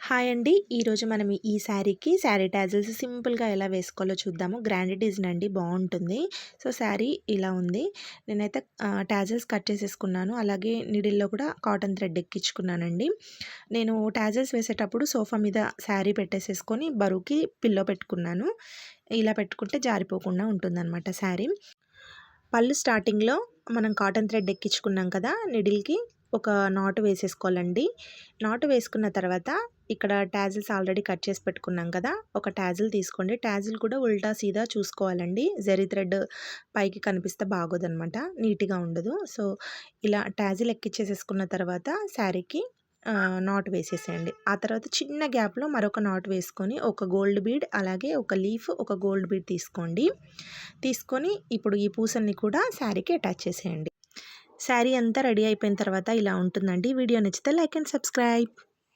Hi అండి. ఈరోజు మనం ఈ శారీ టాజిల్స్ సింపుల్‌గా ఎలా వేసుకోవాలో చూద్దాము. గ్రాండ్ డిజైన్ అండి, బావుంటుంది. సో, శారీ ఇలా ఉంది. నేనైతే టాజిల్స్ కట్ చేసేసుకున్నాను. అలాగే నీడిల్‌లో కూడా కాటన్ థ్రెడ్ ఎక్కించుకున్నానండి. నేను టాజిల్స్ వేసేటప్పుడు సోఫా మీద శారీ పెట్టేసేసుకొని బరువుకి పిల్లో పెట్టుకున్నాను. ఇలా పెట్టుకుంటే జారిపోకుండా ఉంటుందన్నమాట శారీ. పళ్ళు స్టార్టింగ్‌లో మనం కాటన్ థ్రెడ్ ఎక్కించుకున్నాం కదా, నీడిల్‌కి ఒక నాటు వేసేసుకోవాలండి. నాటు వేసుకున్న తర్వాత ఇక్కడ టాజిల్స్ ఆల్రెడీ కట్ చేసి పెట్టుకున్నాం కదా, ఒక టాజిల్ తీసుకోండి. టాజిల్ కూడా ఉల్టా సీదా చూసుకోవాలండి. జరీ థ్రెడ్ పైకి కనిపిస్తే బాగోదనమాట, నీట్‌గా ఉండదు. సో, ఇలా టాజిల్ ఎక్కించేసేసుకున్న తర్వాత శారీకి నాట్ వేసేసేయండి. ఆ తర్వాత చిన్న గ్యాప్‌లో మరొక నాట్ వేసుకొని ఒక గోల్డ్ బీడ్, అలాగే ఒక లీఫ్, ఒక గోల్డ్ బీడ్ తీసుకోండి. తీసుకొని ఇప్పుడు ఈ పూసల్ని కూడా శారీకి అటాచ్ చేసేయండి. శారీ అంతా రెడీ అయిపోయిన తర్వాత ఇలా ఉంటుందండి. వీడియో నచ్చితే లైక్ అండ్ సబ్స్క్రైబ్.